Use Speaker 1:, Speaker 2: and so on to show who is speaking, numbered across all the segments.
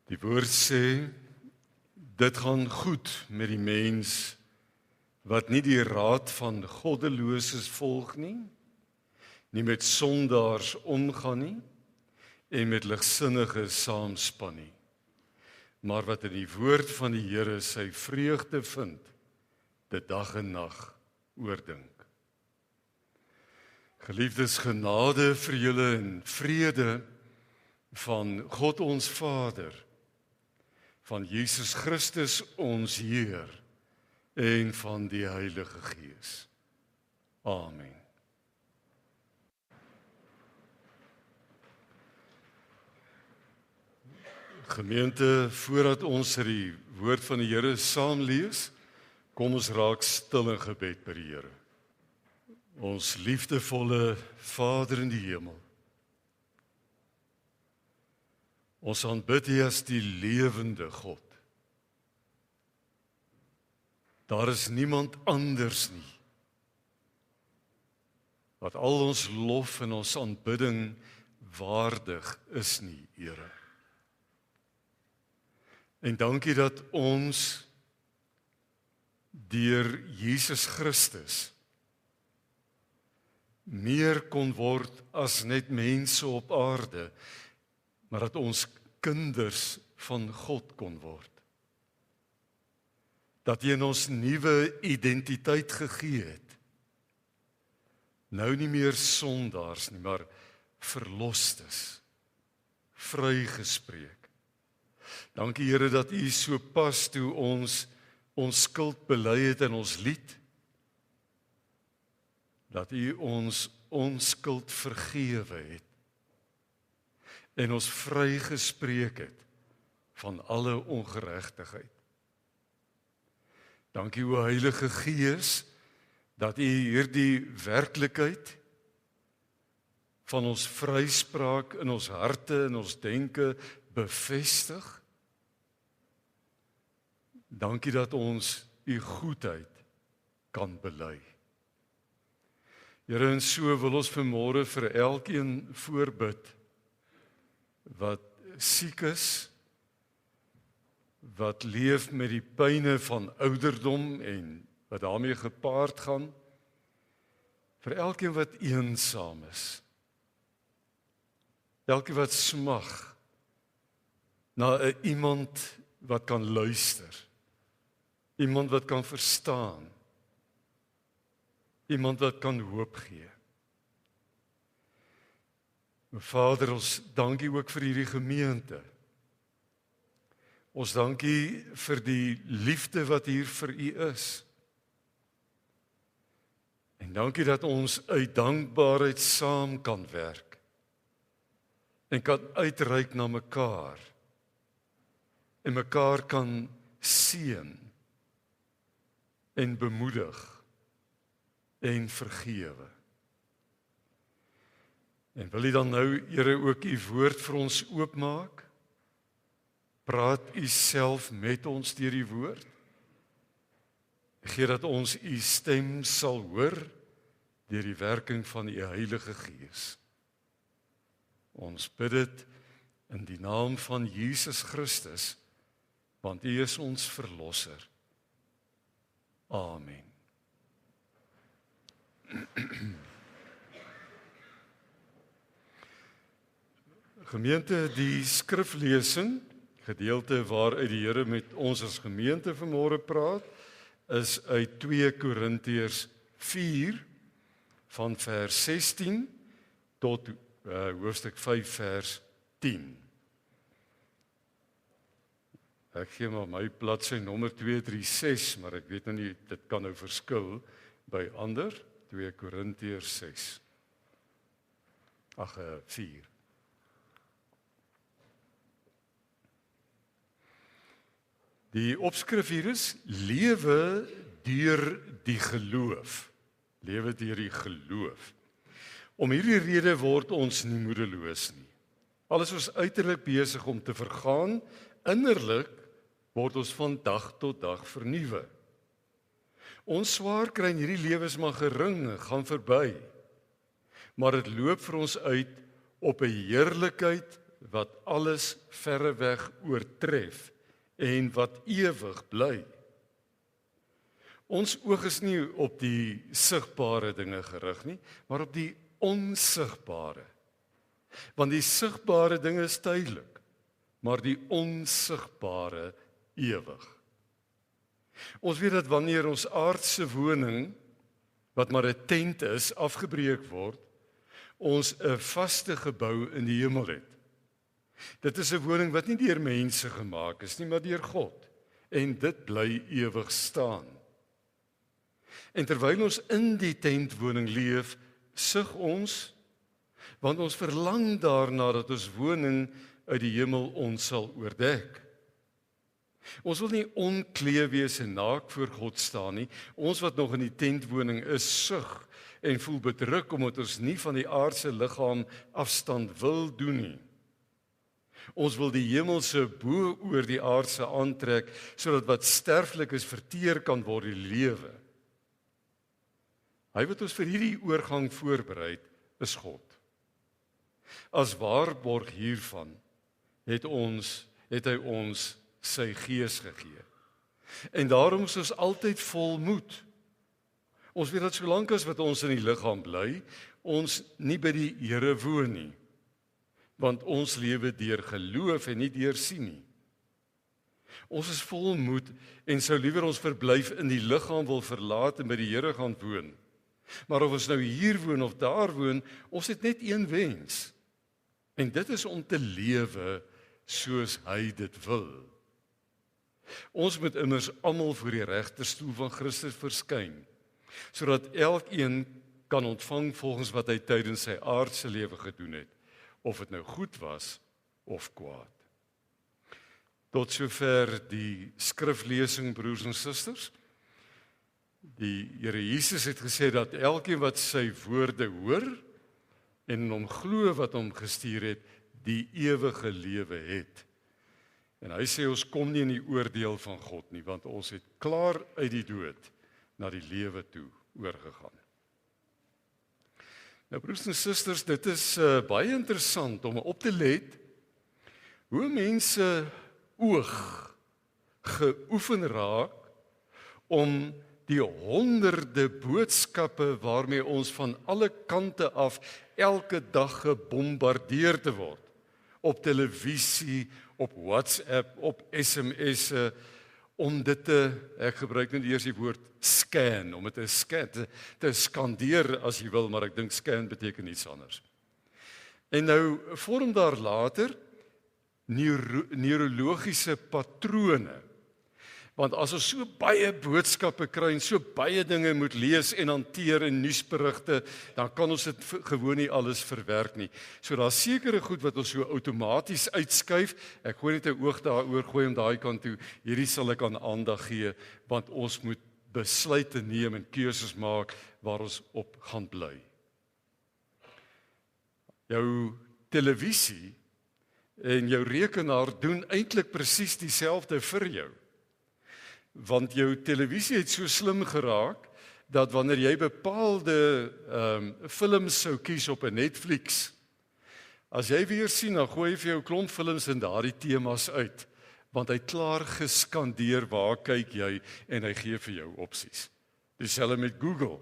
Speaker 1: Die woord sê, dit gaan goed met die mens wat nie die raad van goddeloses volg nie met sondaars omgaan nie en met ligsinniges saamspan nie, maar wat in die woord van die Here sy vreugde vind, dit dag en nag oordink. Geliefdes, genade vir julle en vrede van God ons Vader, van Jesus Christus ons Heer en van die Heilige Gees. Amen. Gemeente, voordat ons die woord van die Here saam lees, kom ons raak stil in gebed by die Here. Ons liefdevolle Vader in die hemel, ons aanbid U as die lewende God. Daar is niemand anders nie wat al ons lof en ons aanbidding waardig is nie, Here. En dankie dat ons deur Jesus Christus meer kon word as net mense op aarde, maar dat ons kinders van God kon word. Dat hy in ons nuwe identiteit gegee het. Nou nie meer sondaars nie, maar verlostes, vrygespreek. Dankie Here dat U so pas toe ons skuld bely het in ons lied, dat U ons onskuld vergewe het en ons vrygespreek het van alle ongeregtigheid. Dankie o Heilige Gees dat U hierdie werklikheid van ons vryspraak in ons harte en ons denke bevestig. Dankie dat ons U goedheid kan bely. Here, en so wil ons vanmôre vir elkeen voorbid wat siek is, wat leef met die pyne van ouderdom en wat daarmee gepaard gaan, vir elkeen wat eensaam is, elkeen wat smag na iemand wat kan luister, iemand wat kan verstaan, iemand wat kan hoop gee. Vader, ons dankie ook vir hierdie gemeente. Ons dankie vir die liefde wat hier vir U is. En dankie dat ons uit dankbaarheid saam kan werk en kan uitreik na mekaar en mekaar kan seën en bemoedig en vergewe. En wil U dan nou, Here, ook U woord vir ons oopmaak? Praat U self met ons deur die woord? Gee dat ons U stem sal hoor deur die werking van U Heilige Gees. Ons bid dit in die naam van Jesus Christus, want U is ons verlosser. Amen. Gemeente, die skriflesing, gedeelte waaruit die Here met ons as gemeente vanmôre praat, is uit 2 Korintiërs 4 van vers 16 tot hoofstuk 5 vers 10. Ek gee maar my bladsy nommer 236, maar ek weet nou nie, dit kan nou verskil by ander, 2 Korintiërs 4. Die opskrif hier is, lewe deur die geloof. Lewe deur die geloof. Om hierdie rede word ons nie moedeloos nie. Al is ons uiterlik besig om te vergaan, innerlik word ons van dag tot dag vernuwe. Ons swaar kry in hierdie lewe is maar gering, gaan verby. Maar dit loop vir ons uit op 'n heerlikheid wat alles verreweg oortref en wat ewig bly. Ons oog is nie op die sigbare dinge gerig nie, maar op die onsigbare. Want die sigbare dinge is tydelik, maar die onsigbare ewig. Ons weet dat wanneer ons aardse woning, wat maar 'n tent is, afgebreek word, ons 'n vaste gebou in die hemel het. Dit is 'n woning wat nie deur mense gemaak is nie, maar deur God. En dit bly ewig staan. En terwyl ons in die tentwoning leef, sug ons, want ons verlang daarna dat ons woning uit die hemel ons sal oordek. Ons wil nie onklee wees en naak voor God staan nie. Ons wat nog in die tentwoning is, sug en voel bedruk omdat ons nie van die aardse liggaam afstand wil doen nie. Ons wil die hemelse bo oor die aardse aantrek, sodat wat sterflik is verteer kan word die lewe. Hy wat ons vir hierdie oorgang voorberei, is God. As waarborg hiervan het hy ons sy gees gegee. En daarom is ons altyd vol moed. Ons weet dat solank as wat ons in die liggaam bly, ons nie by die Here woon nie. Want ons lewe deur geloof en nie deur sien nie. Ons is vol moed en sou liewer ons verblyf in die liggaam wil verlaat en by die Here gaan woon. Maar of ons nou hier woon of daar woon, ons het net een wens. En dit is om te lewe soos hy dit wil. Ons moet immers almal voor die regterstoel van Christus verskyn, sodat elkeen kan ontvang volgens wat hy tydens sy aardse lewe gedoen het, of dit nou goed was of kwaad. Tot sover die skriflesing, broers en susters. Die Here Jesus het gesê dat elkeen wat sy woorde hoor en in hom glo wat hom gestuur het, die ewige lewe het. En hy sê ons kom nie in die oordeel van God nie, want ons het klaar uit die dood na die lewe toe oorgegaan. Nou broers en susters, dit is baie interessant om op te let hoe mense oog geoefen raak om die honderde boodskappe waarmee ons van alle kante af elke dag gebombardeer te word, op televisie, op WhatsApp, op SMS'e, om dit ek gebruik net eers die woord scan, om dit te skandeer as jy wil, maar ek dink scan beteken iets anders. En nou vorm daar later neurologiese patrone. Want as ons so baie boodskappe kry en so baie dinge moet lees en hanteer in nuusberigte, dan kan ons dit gewoon nie alles verwerk nie. So daar's sekere goed wat ons so outomaties uitskuif. Ek gooi net 'n oog daaroor gooi om daai kant toe. Hierdie sal ek aan aandag gee, want ons moet besluite neem en keuses maak waar ons op gaan bly. Jou televisie en jou rekenaar doen eintlik presies dieselfde vir jou. Want jou televisie het so slim geraak, dat wanneer jy bepaalde films sou kies op 'n Netflix, as jy weer sien, dan gooi hy vir jou 'n klomp films in daardie temas uit, want hy het klaar geskandeer waar kyk jy, en hy gee vir jou opsies. Dieselfde met Google.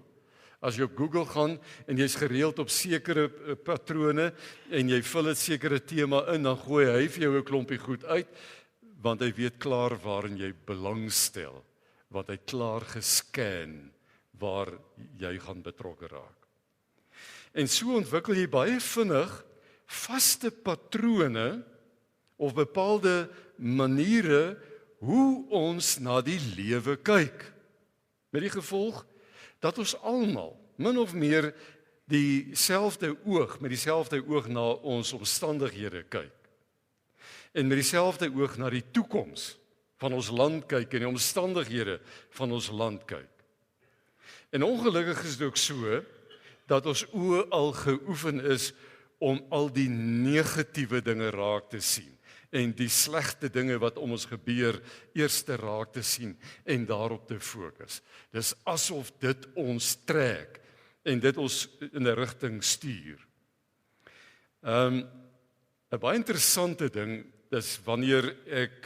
Speaker 1: As jy op Google gaan, en jy's gereeld op sekere patrone, en jy vul 'n sekere tema in, dan gooi hy vir jou 'n klompie goed uit, want hy weet klaar waarin jy belangstel, want hy klaar gescan waar jy gaan betrokke raak. En so ontwikkel jy baie vinnig vaste patrone of bepaalde maniere hoe ons na die lewe kyk. Met die gevolg dat ons almal min of meer met dieselfde oog na ons omstandighede kyk. En met dieselfde oog na die toekoms van ons land kyk en die omstandighede van ons land kyk. En ongelukkig is dit ook so dat ons oë al geoefen is om al die negatiewe dinge raak te sien en die slegte dinge wat om ons gebeur eers te raak te sien en daarop te fokus. Dis asof dit ons trek en dit ons in 'n rigting stuur. 'n baie interessante ding is wanneer ek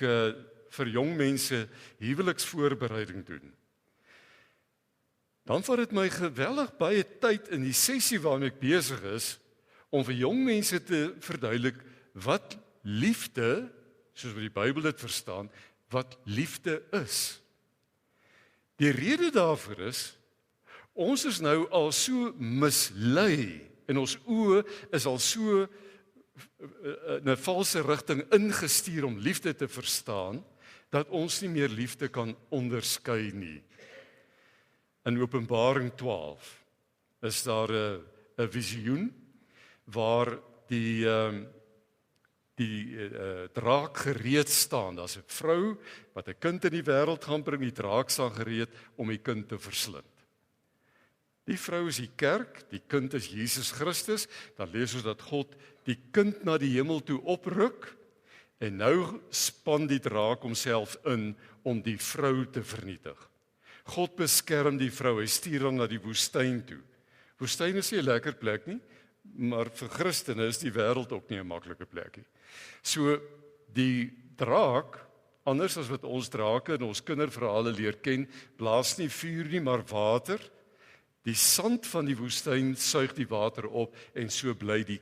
Speaker 1: vir jong mense huweliksvoorbereiding doen. Dan vat dit my geweldig baie tyd in die sessie waarmee ek besig is om vir jong mense te verduidelik wat liefde, soos wat die Bybel dit verstaan, wat liefde is. Die rede daarvoor is, ons is nou al so mislei en ons oë is al so in 'n valse rigting ingestuur om liefde te verstaan, dat ons nie meer liefde kan onderskei nie. In Openbaring 12 is daar 'n visioen waar die draak gereed staan. Daar's 'n vrou wat 'n kind in die wêreld gaan bring, die draak staan gereed om die kind te verslind. Die vrou is die kerk, die kind is Jesus Christus. Dan lees ons dat God die kind na die hemel toe opruk en nou span die draak homself in om die vrou te vernietig. God beskerm die vrou, hy stuur hom na die woestyn toe. Woestyn is nie 'n lekker plek nie, maar vir Christene is die wêreld ook nie 'n maklike plek nie. So die draak, anders as wat ons drake in ons kinderverhale leer ken, blaas nie vuur nie, maar water. Die sand van die woestyn suig die water op en so bly die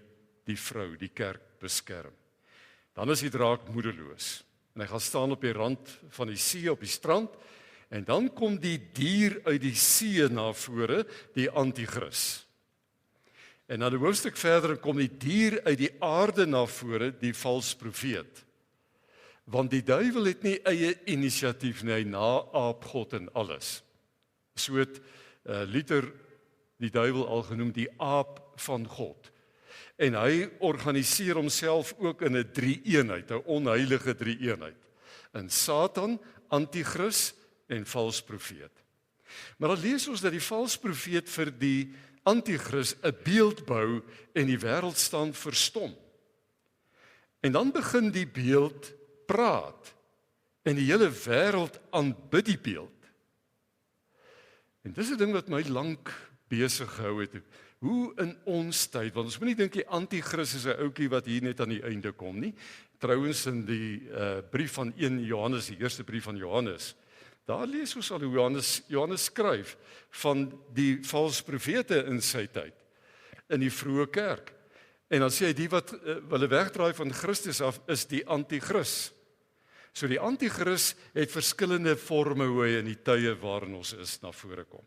Speaker 1: vrou, die kerk, beskerm. Dan is die draak moedeloos en hy gaan staan op die rand van die see op die strand en dan kom die dier uit die see na vore, die anti-kris. En na die hoofstuk verder kom die dier uit die aarde na vore, die valse profeet. Want die duiwel het nie eie inisiatief nie, hy naaap God en alles. So het Luther die duiwel al genoem die aap van God. En hy organiseer homself ook in 'n drie-eenheid, 'n onheilige drie-eenheid. In Satan, anti-kris en valse profeet. Maar dan lees ons dat die valse profeet vir die anti-kris 'n beeld bou en die wêreld staan verstom. En dan begin die beeld praat en die hele wêreld aanbid die beeld. En dis 'n ding wat my lank besig gehou het. Hoe in ons tyd, want ons moet nie dink die anti-kris is 'n ouetjie wat hier net aan die einde kom nie. Trouwens in die brief van 1 Johannes, die eerste brief van Johannes, daar lees ons al hoe Johannes skryf van die valse profete in sy tyd, in die vroeë kerk. En dan sê hy die wat hulle wegdraai van Christus af is die anti-kris. So die anti-kris het verskillende forme hoe hy in die tye waarin ons is na vore kom.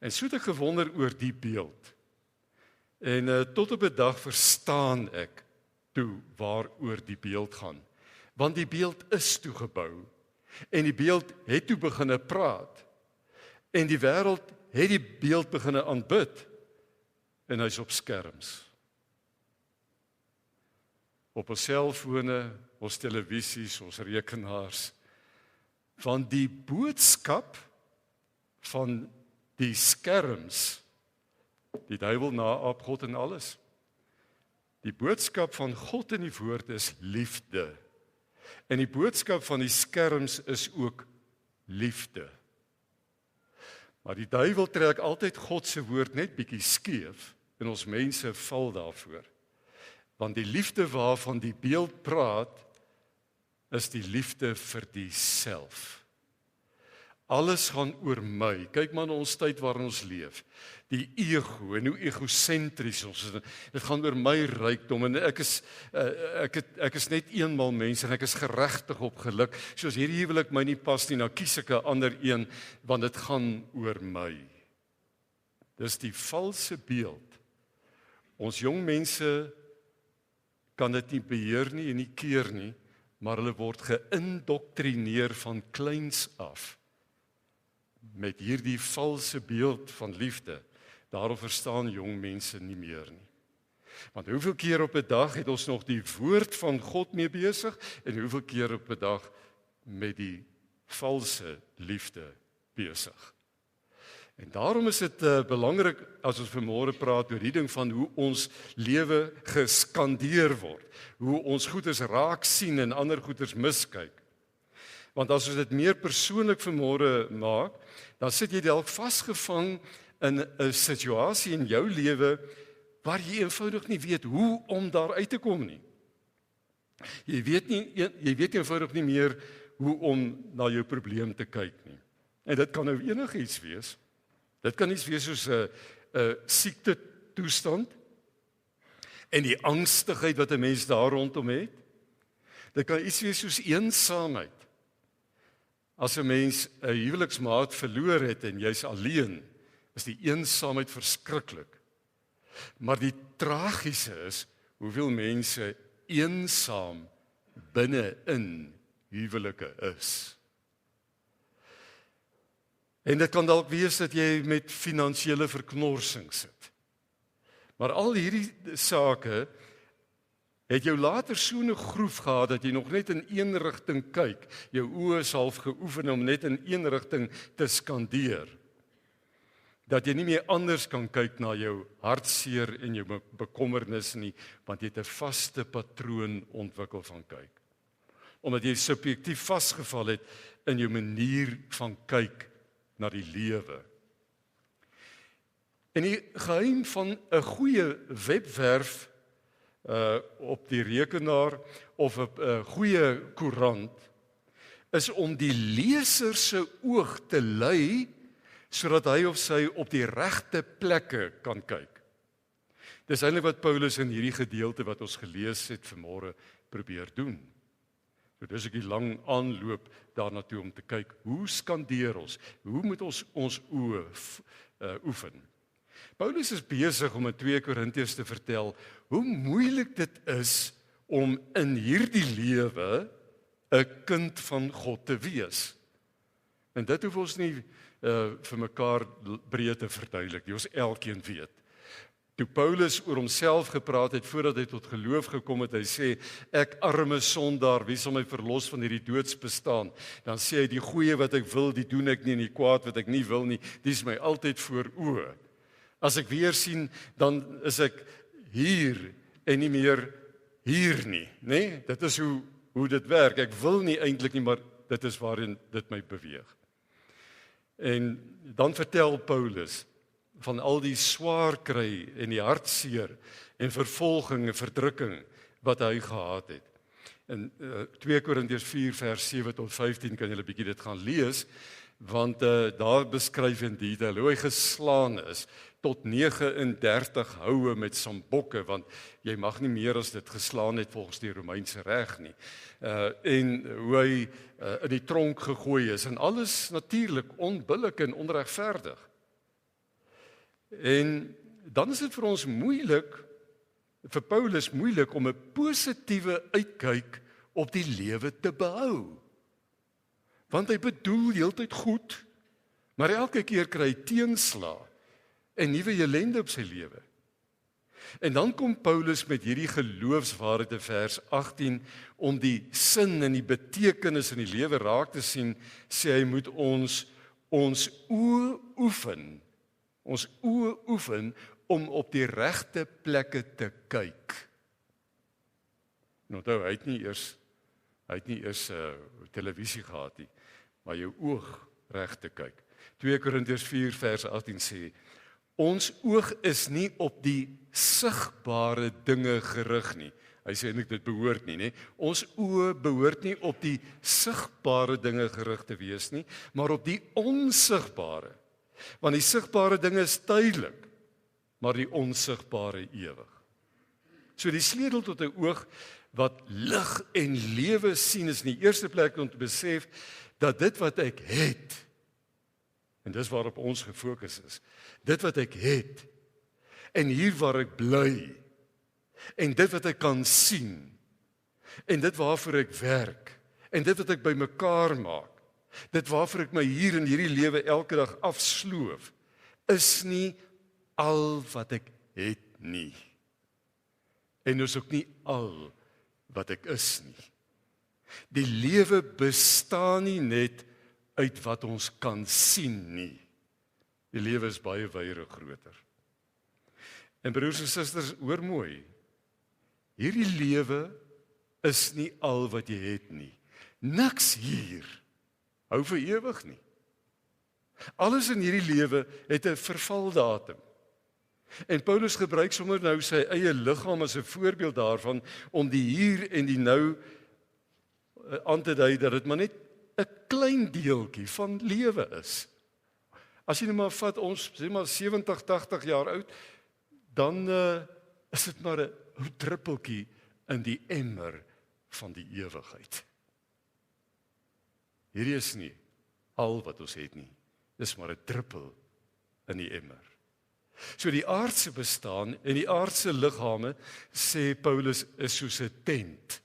Speaker 1: En so het ek gewonder oor die beeld. En tot op 'n dag verstaan ek toe waaroor die beeld gaan. Want die beeld is toe gebou en die beeld het toe begine praat en die wêreld het die beeld begine aanbid en hy's op skerms. Op ons selfone, ons televisies, ons rekenaars. Van die boodskap van die skerms, die duiwel naaap God en alles. Die boodskap van God in die woord is liefde. En die boodskap van die skerms is ook liefde. Maar die duiwel trek altyd God se woord net bietjie skeef en ons mense val daarvoor. Want die liefde waarvan die beeld praat, is die liefde vir die self. Alles gaan oor my. Kyk maar na ons tyd waarin ons leef. Die ego en hoe egosentries ons is. Dit gaan oor my rykdom en ek is net eenmal mens en ek is geregtig op geluk. Soos hierdie huwelik my nie pas nie, nou kies ek 'n ander een want dit gaan oor my. Dis die valse beeld. Ons jong mense kan dit nie beheer nie en nie keer nie, maar hulle word geïndoktrineer van kleins af met hierdie valse beeld van liefde. Daarom verstaan jong mense nie meer nie. Want hoeveel keer op 'n dag het ons nog die woord van God mee besig en hoeveel keer op 'n dag met die valse liefde besig. En daarom is dit belangrik as ons vanmôre praat oor die ding van hoe ons lewe geskandeer word, hoe ons goeders raak sien en ander goeders miskyk. Want as ons dit meer persoonlik vanmôre maak, dan sit jy dalk vasgevang in 'n situasie in jou lewe waar jy eenvoudig nie weet hoe om daar uit te kom nie. Jy weet nie eenvoudig nie meer hoe om na jou probleem te kyk nie. En dit kan nou enigiets wees. Dit kan iets wees soos 'n siekte toestand en die angstigheid wat 'n mens daar rondom het. Dit kan iets wees soos eensaamheid. As 'n mens 'n huweliksmaat verloor het en jy's alleen, is die eensaamheid verskriklik. Maar die tragiese is hoeveel mense eensaam binne in huwelike is. En dit kan dalk wees dat jy met finansiële verknorsing sit. Maar al hierdie sake het jou later so 'n groef gehad dat jy nog net in een rigting kyk. Jou oë is half geoefen om net in een rigting te skandeer. Dat jy nie meer anders kan kyk na jou hartseer en jou bekommernis nie, want jy het 'n vaste patroon ontwikkel van kyk. Omdat jy subjektief vasgeval het in jou manier van kyk na die lewe. En die geheim van 'n goeie webwerf op die rekenaar of 'n goeie koerant is om die leser se oog te lei sodat hy of sy op die regte plekke kan kyk. Dis eintlik wat Paulus in hierdie gedeelte wat ons gelees het vanmôre probeer doen. So dis 'n lang aanloop daarna toe om te kyk, hoe skandeer ons? Hoe moet ons oë oefen? Paulus is besig om in 2 Korintiërs te vertel hoe moeilik dit is om in hierdie lewe 'n kind van God te wees. En dit hoef ons nie vir mekaar breed te verduidelik, ons elkeen weet. Toe Paulus oor homself gepraat het voordat hy tot geloof gekom het, hy sê, ek arme sondaar, wie sal my verlos van hierdie doodsbestaan? Dan sê hy, die goeie wat ek wil, die doen ek nie, en die kwaad wat ek nie wil nie, die is my altyd voor oë. As ek weer sien, dan is ek hier en nie meer hier nie, né? Dit is hoe dit werk. Ek wil nie eintlik nie, maar dit is waarin dit my beweeg. En dan vertel Paulus van al die swaar kry en die hartseer en vervolging en verdrukking wat hy gehad het. In 2 Korintiërs 4 vers 7 tot 15 kan julle 'n bietjie dit gaan lees, want daar beskryf in detail hoe hy geslaan is tot 39 houe met sambokke, want jy mag nie meer as dit geslaan het volgens die Romeinse reg nie. En hoe hy in die tronk gegooi is en alles natuurlik onbillik en onregverdig. En dan is dit vir ons moeilik, vir Paulus moeilik om 'n positiewe uitkyk op die lewe te behou. Want hy bedoel heeltyd goed, maar elke keer kry hy teenslae en nuwe ellende op sy lewe. En dan kom Paulus met hierdie geloofswaarheid in vers 18 om die sin en die betekenis in die lewe raak te sien, sê hy moet ons oë oefen. Ons oë oefen om op die regte plekke te kyk. Nou hy het nie eers televisie gehad nie, maar jou oog reg te kyk. 2 Korintiërs 4 vers 18 sê, ons oog is nie op die sigbare dinge gerig nie. Hy sê eintlik dit behoort nie, né? Ons oë behoort nie op die sigbare dinge gerig te wees nie, maar op die onsigbare. Want die sigbare dinge is tydelik, maar die onsigbare ewig. So die sleutel tot 'n oog wat lig en lewe sien is in die eerste plek om te besef dat dit wat ek het, en dis waarop ons gefokus is, dit wat ek het, en hier waar ek bly, en dit wat ek kan sien, en dit waarvoor ek werk, en dit wat ek bymekaar maak, dit waarvoor ek my hier in hierdie lewe elke dag afsloof, is nie al wat ek het nie. En is ook nie al wat ek is nie. Die lewe bestaan nie net uit wat ons kan sien nie. Die lewe is baie wyer groter. En broers en susters, hoor mooi. Hierdie lewe is nie al wat jy het nie. Niks hier hou vir ewig nie. Alles in hierdie lewe het 'n vervaldatum. En Paulus gebruik sommer nou sy eie liggaam as 'n voorbeeld daarvan om die hier en die nou aan te dui dat dit maar net 'n klein deeltjie van lewe is. As jy nou maar vat ons sê maar 70, 80 jaar oud, dan is dit maar 'n druppeltjie in die emmer van die ewigheid. Hierdie is nie al wat ons het nie. Dis maar 'n druppel in die emmer. So die aardse bestaan en die aardse liggame, sê Paulus, is soos 'n tent.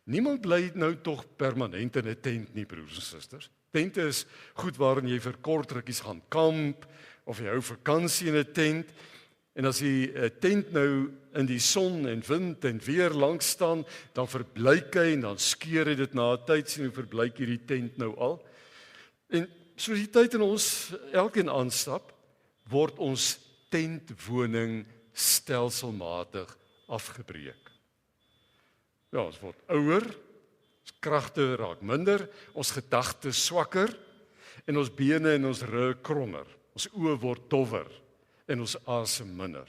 Speaker 1: Niemand bly nou tog permanent in 'n tent nie, broers en susters. Tente is goed waarin jy vir kort rukkies gaan kamp, of jy hou vakansie in 'n tent, en as die tent nou in die son en wind en weer langs staan, dan verblyk hy en dan skeur hy dit na 'n tyd, sien hoe verblyk hierdie tent nou al. En soos die tyd in ons elkeen aanstap, word ons tentwoning stelselmatig afgebreek. Ja, ons word ouer, ons kragte raak minder, ons gedagtes swakker en ons bene en ons rug krommer. Ons oë word dowwer en ons asem minder.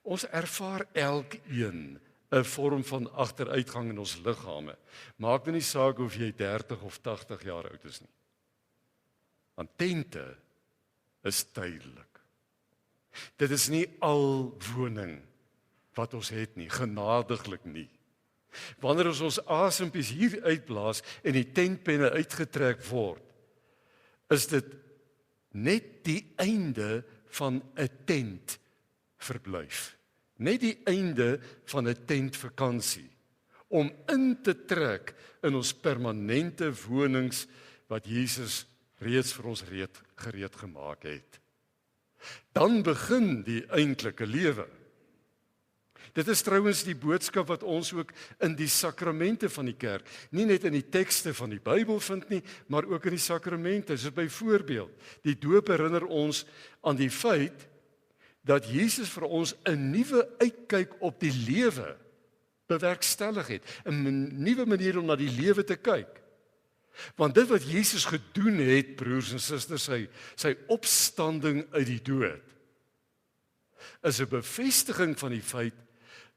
Speaker 1: Ons ervaar elkeen 'n vorm van agteruitgang in ons liggame. Maak nie saak of jy 30 of 80 jaar oud is nie. Want tente is tydelik. Dit is nie al woning wat ons het nie, genadiglik nie. Wanneer ons asempies hier uitblaas en die tentpenne uitgetrek word, is dit net die einde van 'n tentverblyf. Net die einde van 'n tentvakansie. Om in te trek in ons permanente wonings wat Jesus reeds vir ons gereed gemaak het. Dan begin die eintlike lewe. Dit is trouwens die boodskap wat ons ook in die sakramente van die kerk, nie net in die tekste van die Bybel vind nie, maar ook in die sakramente. So byvoorbeeld, die doop herinner ons aan die feit dat Jesus vir ons 'n nuwe uitkyk op die lewe bewerkstellig het, 'n nuwe manier om na die lewe te kyk. Want dit wat Jesus gedoen het, broers en susters, sy opstanding uit die dood, is 'n bevestiging van die feit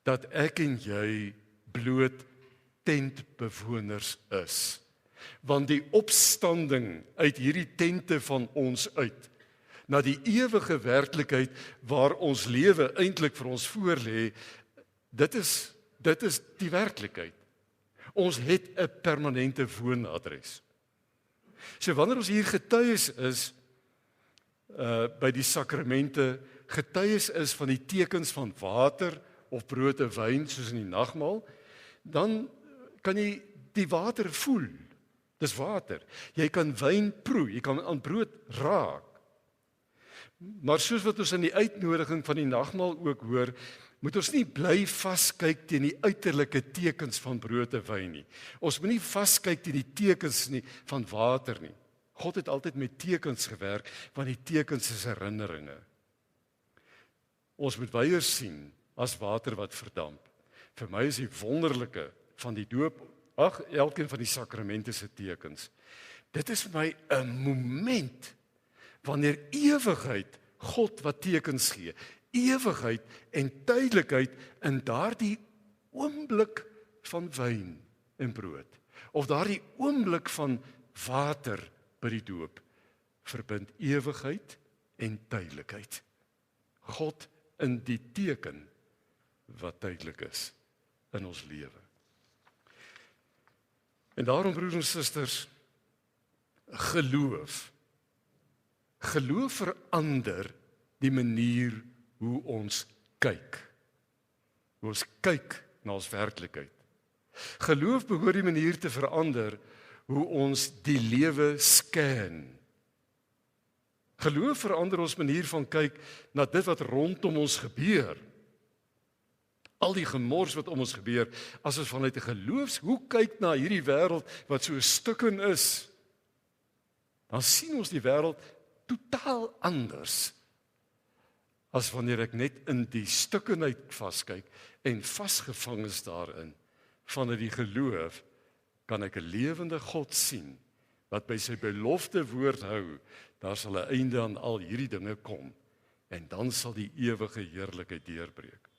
Speaker 1: dat ek en jy bloot tentbewoners is. Want die opstanding uit hierdie tente van ons uit, na die ewige werklikheid waar ons lewe eintlik vir ons voorlê, dit is die werklikheid. Ons het 'n permanente woonadres. So wanneer ons hier getuies is, by die sakramente, getuies is van die tekens van water of brood en wyn, soos in die nagmaal, dan kan jy die water voel. Dis water. Jy kan wyn proe, jy kan aan brood raak. Maar soos wat ons in die uitnodiging van die nagmaal ook hoor, moet ons nie bly vaskyk teen die uiterlike tekens van brood en wyn nie. Ons moet nie vaskyk teen die tekens nie van water nie. God het altyd met tekens gewerk, want die tekens is herinneringe. Ons moet weiers sien as water wat verdamp. Vir my is die wonderlike van die doop, elkeen van die sakramente se tekens. Dit is vir my 'n moment wanneer ewigheid God wat tekens gee, ewigheid en tydelikheid in daardie oomblik van wyn en brood, of daardie oomblik van water by die doop, verbind ewigheid en tydelikheid. God in die teken wat tydelik is in ons lewe. En daarom, broers en susters, geloof verander die manier hoe ons kyk. Hoe ons kyk na ons werklikheid. Geloof behoort die manier te verander hoe ons die lewe scan. Geloof verander ons manier van kyk na dit wat rondom ons gebeur. Al die gemors wat om ons gebeur, as ons vanuit 'n geloofshoek kyk na hierdie wêreld wat so stukken is, dan sien ons die wêreld totaal anders as wanneer ek net in die stukkenheid vaskyk en vasgevang is daarin. Vanuit die geloof kan ek 'n lewende God sien wat by sy belofte woord hou. Daar sal 'n einde aan al hierdie dinge kom en dan sal die ewige heerlikheid deurbreek.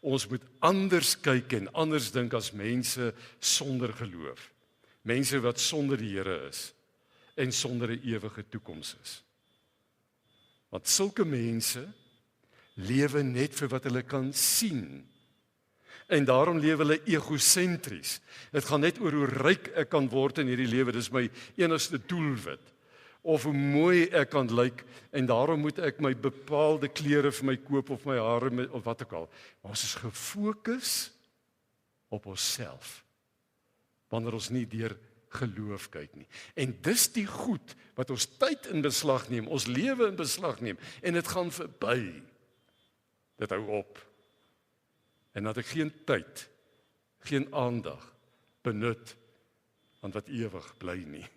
Speaker 1: Ons moet anders kyk en anders dink as mense sonder geloof. Mense wat sonder die Here is en sonder 'n ewige toekoms is. Want sulke mense lewe net vir wat hulle kan sien. En daarom lewe hulle egosentries. Dit gaan net oor hoe ryk ek kan word in hierdie lewe. Dis my enigste doelwit. Of hoe mooi ek kan lyk en daarom moet ek my bepaalde klere vir my koop of my hare of wat ook al. Maar ons is gefokus op onsself. Wanneer ons nie deur geloof kyk nie. En dis die goed wat ons tyd in beslag neem, ons lewe in beslag neem en dit gaan verby. Dit hou op. En dat ek geen tyd, geen aandag benut aan wat ewig bly nie.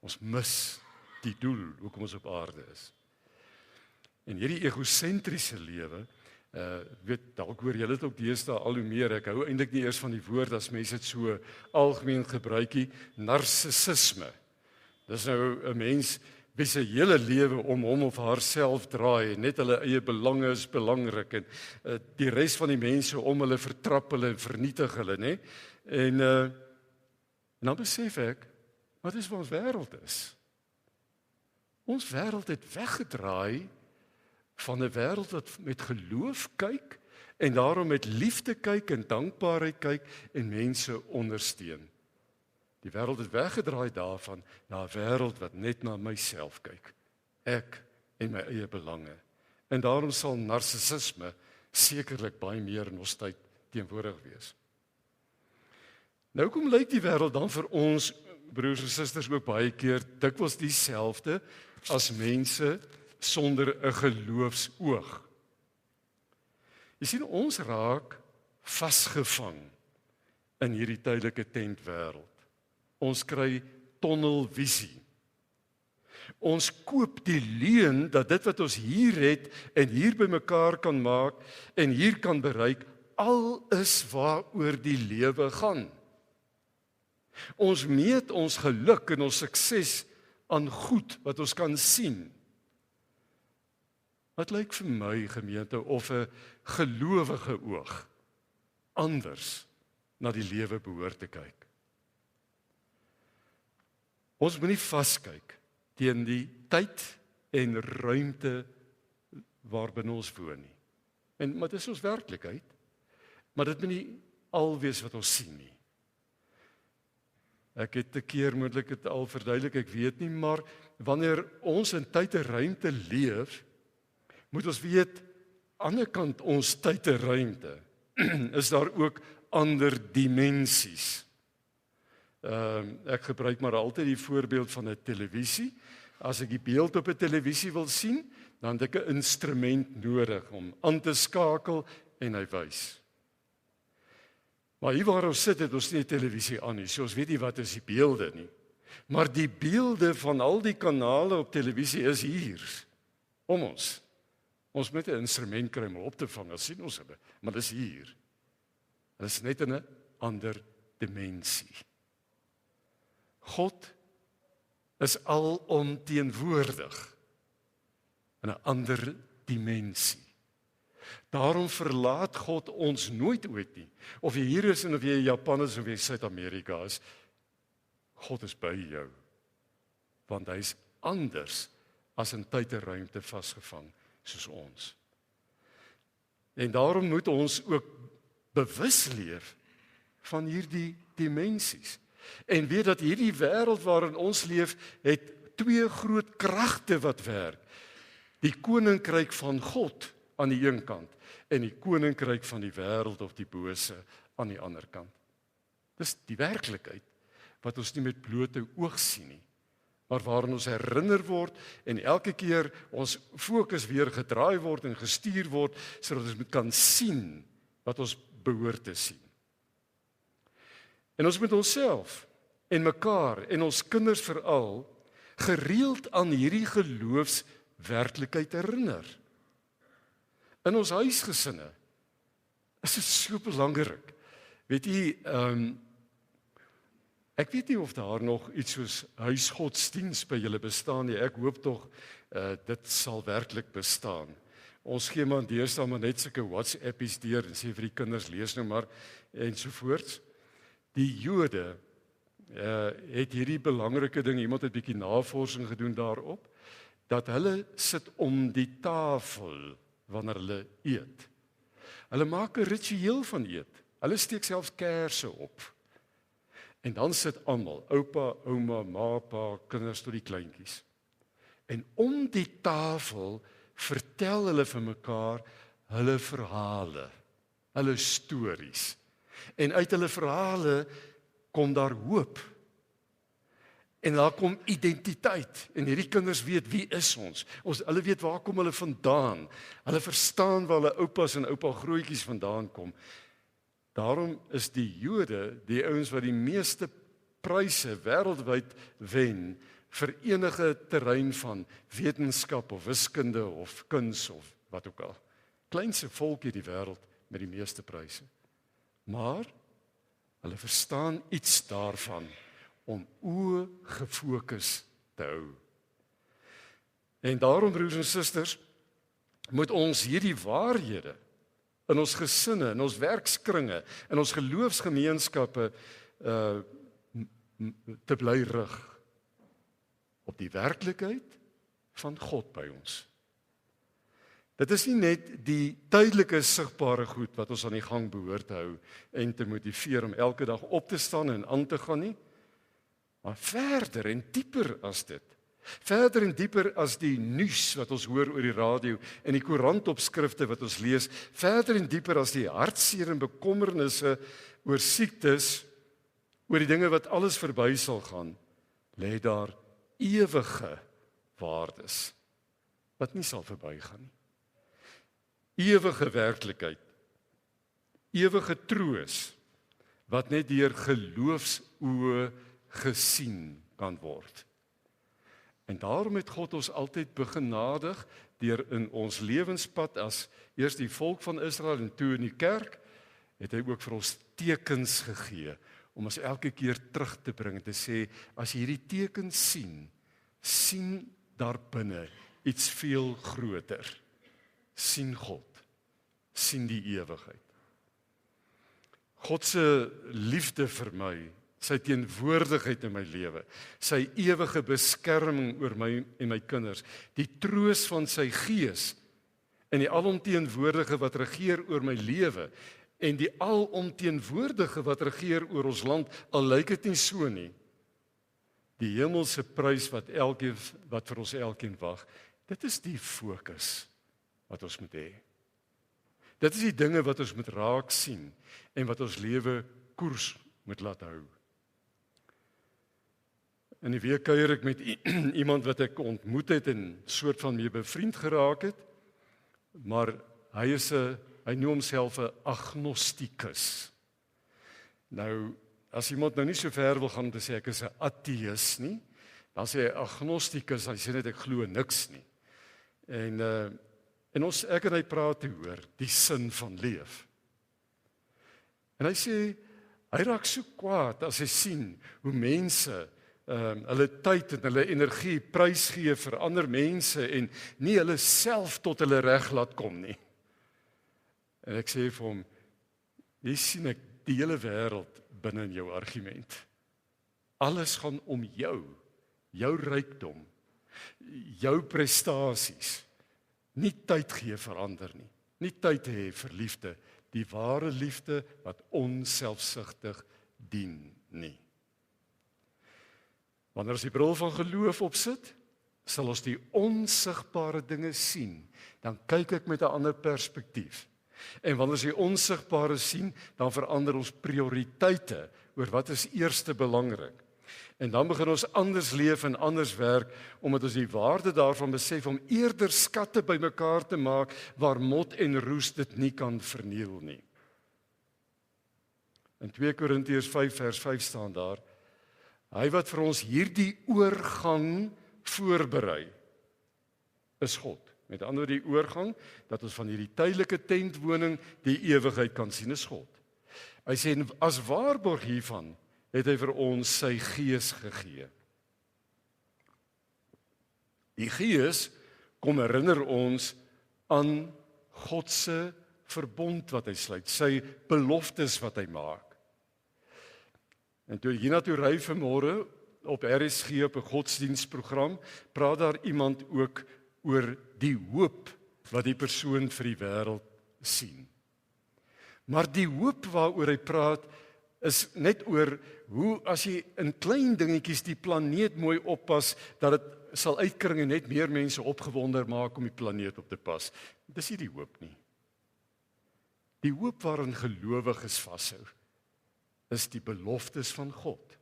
Speaker 1: Ons mis die doel hoekom ons op aarde is. En hierdie egosentriese lewe, weet dalk hoor julle dit ook deesdae al hoe meer. Ek hou eintlik nie eers van die woord as mense dit so algemeen gebruik nie, narcissisme. Dis nou 'n mens wie se hele lewe om hom of haarself draai, net hulle eie belange is belangrik en die res van die mense om hulle vertrap hulle en vernietig hulle, nê? En nou besef ek wat is wat ons wêreld is. Ons wêreld het weggedraai van 'n wêreld wat met geloof kyk en daarom met liefde kyk en dankbaarheid kyk en mense ondersteun. Die wêreld het weggedraai daarvan na 'n wêreld wat net na myself kyk. Ek en my eie belange. En daarom sal narcissisme sekerlik baie meer in ons tyd teenwoordig wees. Nou kom lyk die wêreld dan vir ons broers en susters ook baie keer dikwels dieselfde as mense sonder 'n geloofsoog. Jy sien, ons raak vasgevang in hierdie tydelike tentwêreld. Ons kry tunnelvisie. Ons koop die leuen dat dit wat ons hier het en hier bymekaar kan maak en hier kan bereik, al is waaroor die lewe gaan. Ons meet ons geluk en ons sukses aan goed wat ons kan sien. Wat lyk vir my gemeente of 'n gelowige oog anders na die lewe behoort te kyk. Ons moenie vaskyk teen die tyd en ruimte waarbinne ons woon nie. Maar dit is ons werklikheid. Maar dit moet nie alwees wat ons sien nie. Ek het 'n keer moontlik dit al verduidelik, ek weet nie, maar wanneer ons in tyd en ruimte leef, moet ons weet, aan die ander kant ons tyd en ruimte, is daar ook ander dimensies. Ek gebruik maar altyd die voorbeeld van 'n televisie. As ek die beeld op 'n televisie wil sien, dan het ek 'n instrument nodig om aan te skakel en hy wys. Maar hier waar ons sit, het ons nie 'n televisie aan nie, so ons weet nie wat is die beelde nie. Maar die beelde van al die kanale op televisie is hier, om ons. Ons moet 'n instrument kry om op te vang, as sien ons dit, maar dit is hier. Dit is net in 'n ander dimensie. God is alomteenwoordig in 'n ander dimensie. Daarom verlaat God ons nooit ooit nie. Of jy hier is en of jy in Japan is of jy in Suid-Amerika is, God is by jou. Want hy is anders as in tyd en ruimte vasgevang soos ons. En daarom moet ons ook bewus leef van hierdie dimensies. En weet dat hierdie wêreld waarin ons leef, het twee groot kragte wat werk. Die koninkryk van God aan die een kant en die koninkryk van die wêreld of die bose aan die ander kant. Dis die werklikheid wat ons nie met blote oog sien nie, maar waarin ons herinner word en elke keer ons fokus weer gedraai word en gestuur word sodat ons kan sien wat ons behoort te sien. En ons moet onsself en mekaar en ons kinders veral gereeld aan hierdie geloofswerklikheid herinner. In ons huisgesinne is dit so belangrik. Weet jy, ek weet nie of daar nog iets soos huisgodsdiens by julle bestaan nie. Ek hoop tog dit sal werklik bestaan. Ons gee maar deesdae maar net sulke WhatsAppies deur en sê vir die kinders lees nou maar ensovoorts. Die Jode het hierdie belangrike ding, iemand het 'n bietjie navorsing gedoen daarop, dat hulle sit om die tafel wanneer hulle eet. Hulle maak 'n ritueel van eet. Hulle steek selfs kersse op. En dan sit almal, oupa, ouma, ma, pa, kinders tot die kleintjies. En om die tafel vertel hulle vir mekaar hulle verhale, hulle stories. En uit hulle verhale kom daar hoop. En daar kom identiteit. En hierdie kinders weet wie is ons. Hulle weet waar kom hulle vandaan. Hulle verstaan waar hulle oupas en oupa grootjies vandaan kom. Daarom is die Jode die ouens wat die meeste pryse wêreldwyd wen vir enige terrein van wetenskap of wiskunde of kuns of wat ook al. Kleinste volk in die wêreld met die meeste pryse. Maar hulle verstaan iets daarvan om oë gefokus te hou. En daarom, broers en susters, moet ons hierdie waarhede in ons gesinne, in ons werkskringe, in ons geloofsgemeenskappe te bly rig op die werklikheid van God by ons. Dit is nie net die tydelike sigbare goed wat ons aan die gang behoort te hou en te motiveer om elke dag op te staan en aan te gaan nie, maar verder en dieper as dit. Verder en dieper as die nuus wat ons hoor oor die radio en die koerantopskrifte wat ons lees, verder en dieper as die hartseer en bekommernisse oor siektes, oor die dinge wat alles verby sal gaan, lê daar ewige waardes wat nie sal verbygaan nie. Ewige werklikheid, ewige troos wat net deur geloofsoë gesien kan word. En daarom het God ons altyd begenadig deur in ons lewenspad as eers die volk van Israel en toe in die kerk, het hy ook vir ons tekens gegee om ons elke keer terug te bring en te sê, as jy hierdie tekens sien, sien daar binne iets veel groter. Sien God, sien die ewigheid. God se liefde vir my, sy teenwoordigheid in my lewe, sy ewige beskerming oor my en my kinders, die troos van sy gees en die alomteenwoordige wat regeer oor my lewe en die alomteenwoordige wat regeer oor ons land, al lyk dit nie so nie. Die hemelse prys wat vir ons elkeen wag, dit is die fokus wat ons moet hê. Dit is die dinge wat ons moet raak sien en wat ons lewe koers moet laat hou. In die week kuier ek met iemand wat ek ontmoet het en soort van mee bevriend geraak het, maar hy noem homself 'n agnostikus. Nou, as iemand nou nie so ver wil gaan om te sê ek is 'n ateïs nie, dan sê hy agnostikus, hy sê net ek glo niks nie. En ek en hy praat oor die sin van leef. En hy sê hy raak so kwaad as hy sien hoe mense hulle tyd en hulle energie prysgee vir ander mense en nie hulle self tot hulle reg laat kom nie. En ek sê vir hom, jy sien ek die hele wêreld binne in jou argument. Alles gaan om jou rykdom, jou prestasies. Nie tyd gee vir ander nie. Nie tyd hê vir liefde, die ware liefde wat onselfsugtig dien nie. Wanneer ons die bril van geloof opsit, sal ons die onsigbare dinge sien. Dan kyk ek met 'n ander perspektief. En wanneer ons die onsigbare sien, dan verander ons prioriteite oor wat is eerste belangrik. En dan begin ons anders leef en anders werk, omdat ons die waarde daarvan besef om eerder skatte bymekaar te maak waar mot en roes dit nie kan verniel nie. In 2 Korintiërs 5 vers 5 staan daar, hy wat vir ons hierdie oorgang voorberei, is God. Met ander woorde, die oorgang, dat ons van hierdie tydelike tentwoning die ewigheid kan sien, is God. Hy sê, as waarborg hiervan, het hy vir ons sy gees gegee. Die gees kom herinner ons aan God se verbond wat hy sluit, sy beloftes wat hy maak. En toe ek hiernatoe ry vanmôre op RSG op 'n godsdienstprogram, praat daar iemand ook oor die hoop wat die persoon vir die wêreld sien. Maar die hoop waaroor hy praat is net oor hoe as jy in klein dingetjies die planeet mooi oppas, dat dit sal uitkring en net meer mense opgewonder maak om die planeet op te pas. Dis nie die hoop nie. Die hoop waarin gelowiges vashou, is die beloftes van God.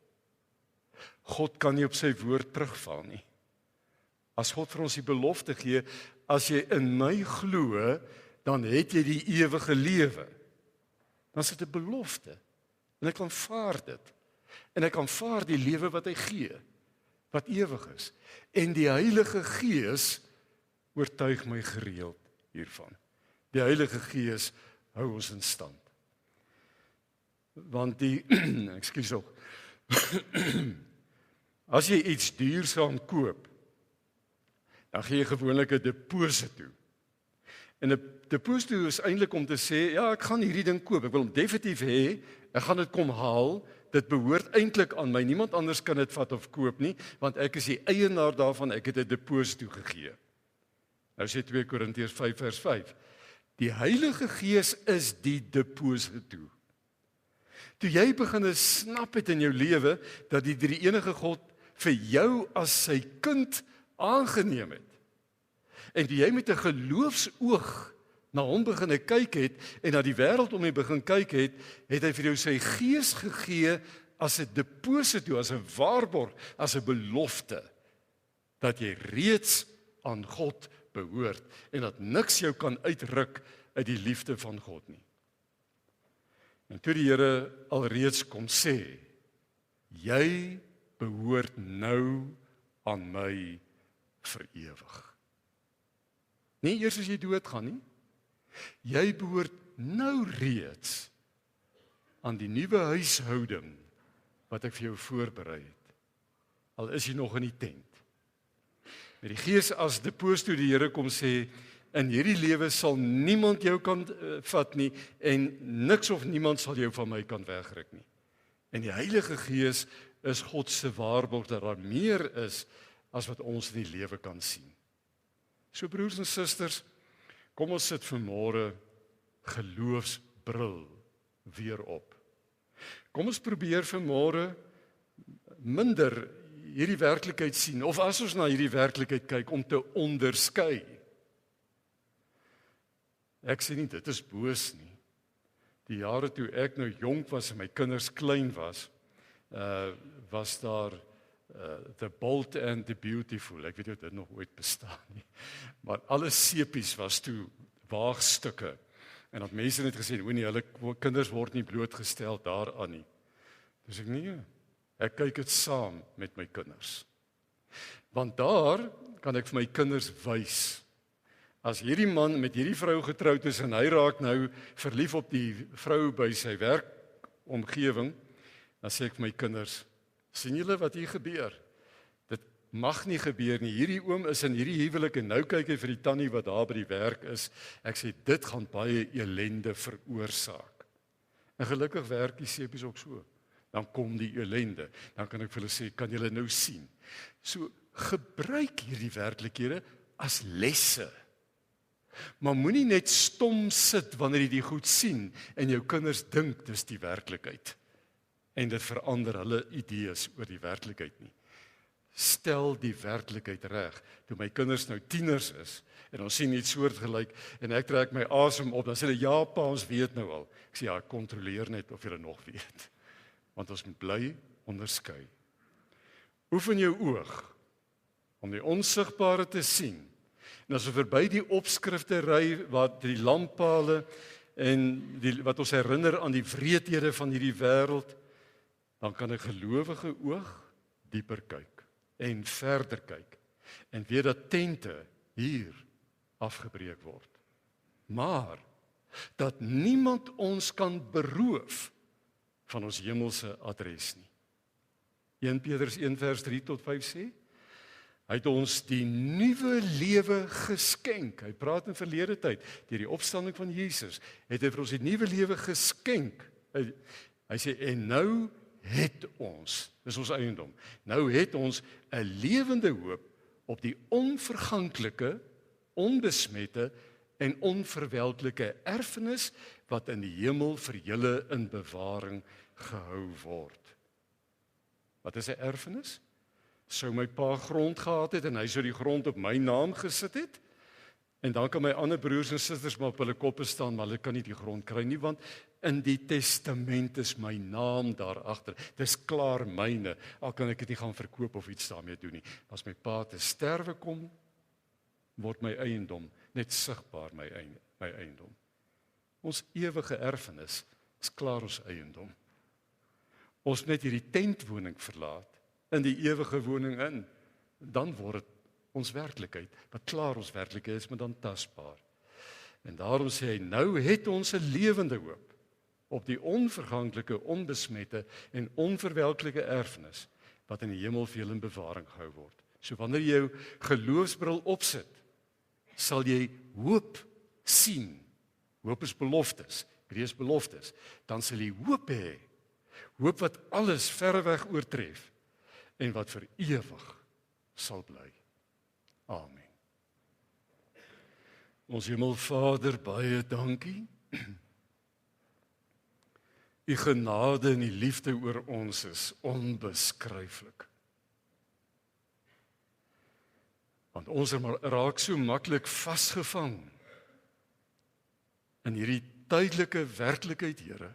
Speaker 1: God kan nie op sy woord terugval nie. As God vir ons die belofte gee, as jy in my glo, dan het jy die ewige lewe. Dan is dit 'n belofte. En ek aanvaar dit. En ek aanvaar die lewe wat hy gee, wat ewig is. En die Heilige Gees oortuig my gereeld hiervan. Die Heilige Gees hou ons in stand. Want ekskuus ook. As jy iets duursaam koop, dan gee jy gewoonlik 'n deposito. En 'n deposito is eintlik om te sê, ja, ek gaan hierdie ding koop, ek wil hom definitief hê, ek gaan dit kom haal, dit behoort eintlik aan my, niemand anders kan dit vat of koop nie, want ek is die eienaar daarvan, ek het 'n deposito gegee. Nou sê 2 Korintiërs 5 vers 5, die Heilige Gees is die deposito. Toe jy begin snap het in jou lewe, dat die drie-enige God vir jou as sy kind aangeneem het, en toe jy met 'n geloofsoog na hom begin kyk het, en na die wêreld om jy begin kyk het, het hy vir jou sy Gees gegee as 'n deposito, as 'n waarborg, as 'n belofte, dat jy reeds aan God behoort, en dat niks jou kan uitruk uit die liefde van God nie. En toe die Here alreeds kom sê, jy behoort nou aan my vir ewig. Nie eers as jy doodgaan nie. Jy behoort nou reeds aan die nuwe huishouding wat ek vir jou voorberei het. Al is jy nog in die tent. Met die Gees as deposito die Here kom sê, in hierdie lewe sal niemand jou kan vat nie, en niks of niemand sal jou van my kan wegruk nie. En die Heilige Gees is God se waarborg dat daar meer is as wat ons in die lewe kan sien. So broers en susters, kom ons sit vanmôre geloofsbril weer op. Kom ons probeer vanmôre minder hierdie werklikheid sien, of as ons na hierdie werklikheid kyk, om te onderskei. Ek sê nie dit is boos nie. Die jare toe ek nou jonk was en my kinders klein was, was daar The Bold and the Beautiful. Ek weet nie of dit nog ooit bestaan nie. Maar alle sepies was toe waagstukke. En dat mense net gesê, o nee, hulle kinders word nie blootgestel daaraan nie. Dus ek nee, ek kyk dit saam met my kinders. Want daar kan ek vir my kinders wys. As hierdie man met hierdie vrou getroud is en hy raak nou verlief op die vrou by sy werkomgewing, dan sê ek vir my kinders, sien julle wat hier gebeur? Dit mag nie gebeur nie. Hierdie oom is in hierdie huwelik en nou kyk hy vir die tannie wat daar by die werk is. Ek sê dit gaan baie ellende veroorsaak. En gelukkig werk die sepies ook so. Dan kom die ellende. Dan kan ek vir hulle sê, kan julle nou sien? So gebruik hierdie werklikhede as lesse. Maar moenie net stom sit wanneer jy die goed sien en jou kinders dink dis die werklikheid. En dit verander hulle idees oor die werklikheid nie. Stel die werklikheid reg. Toe my kinders nou tieners is, en ons sien iets soortgelyk, en ek trek my asem op, dan sê hulle, ja pa, ons weet nou al. Ek sê, ja, kontroleer net of julle nog weet. Want ons moet bly onderskei. Oefen jou oog, om die onsigbare te sien. En as ons verby die opskrifte ry, wat die lamppale, en wat ons herinner aan die wreedhede van hierdie wêreld, dan kan 'n gelowige oog dieper kyk en verder kyk en weet dat tente hier afgebreek word. Maar dat niemand ons kan beroof van ons hemelse adres nie. 1 Petrus 1 vers 3 tot 5 sê, Hy het ons die nuwe lewe geskenk. Hy praat in verlede tyd, deur die opstanding van Jesus, het hy vir ons die nuwe lewe geskenk. Hy sê, en nou het ons, dis ons eiendom, nou het ons 'n lewende hoop op die onverganklike, onbesmette en onverwelklike erfenis wat in die hemel vir julle in bewaring gehou word. Wat is 'n erfenis? Sou my pa grond gehad het en hy sou die grond op my naam gesit het, en dan kan my ander broers en susters maar op hulle koppe staan, maar hulle kan nie die grond kry nie, want in die testament is my naam daar agter. Dis klaar myne, al kan ek dit nie gaan verkoop of iets daarmee doen nie. As my pa te sterwe kom, word my eiendom net sigbaar my eiendom. Ons ewige erfenis is klaar ons eiendom. Ons net hierdie tentwoning verlaat, in die ewige woning in, dan word dit ons werklikheid, wat klaar ons werklikheid is, maar dan tasbaar. En daarom sê hy, nou het ons 'n lewende hoop op die onverganklike, onbesmette en onverwelklike erfenis wat in die hemel vir julle in bewaring gehou word. So wanneer jy jou geloofsbril opsit, sal jy hoop sien. Hoop is beloftes, Grees beloftes. Dan sal jy hoop hê. Hoop wat alles verreweg oortref en wat vir ewig sal bly. Amen. Ons Hemelvader, baie dankie. U genade en die liefde oor ons is onbeskryflik. Want ons raak so maklik vasgevang in hierdie tydelike werklikheid, Here,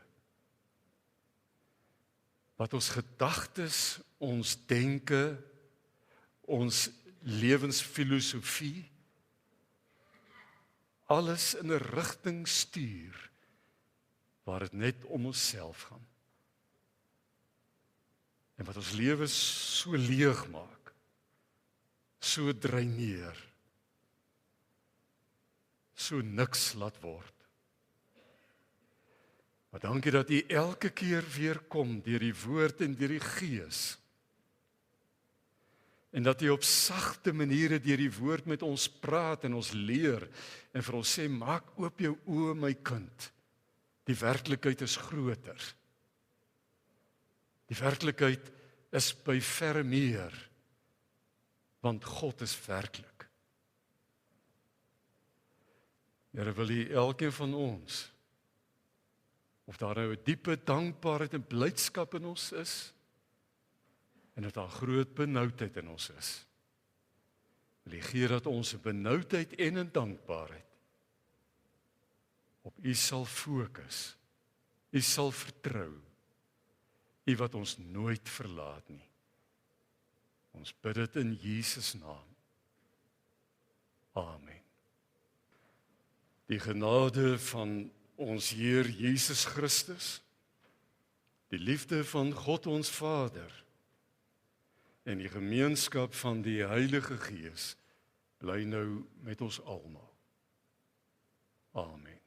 Speaker 1: wat ons gedagtes, ons denke, ons lewensfilosofie, alles in 'n rigting stuur waar dit net om onsself gaan. En wat ons lewe so leeg maak, so dreineer, so niks laat word. Maar dankie dat U elke keer weer kom deur die woord en deur die Gees. En dat U op sagte maniere deur die woord met ons praat en ons leer en vir ons sê, maak oop jou oë my kind. Die werklikheid is groter. Die werklikheid is by verre meer, want God is werklik. Here, wil U elkeen van ons, of daar nou 'n diepe dankbaarheid en blydskap in ons is, en dat daar groot benoudheid in ons is. Wil U gee dat ons 'n benoudheid en 'n dankbaarheid op U sal fokus, U sal vertrou, U wat ons nooit verlaat nie. Ons bid dit in Jesus naam. Amen. Die genade van ons Heer Jesus Christus, die liefde van God ons Vader en die gemeenskap van die Heilige Gees bly nou met ons almal. Amen.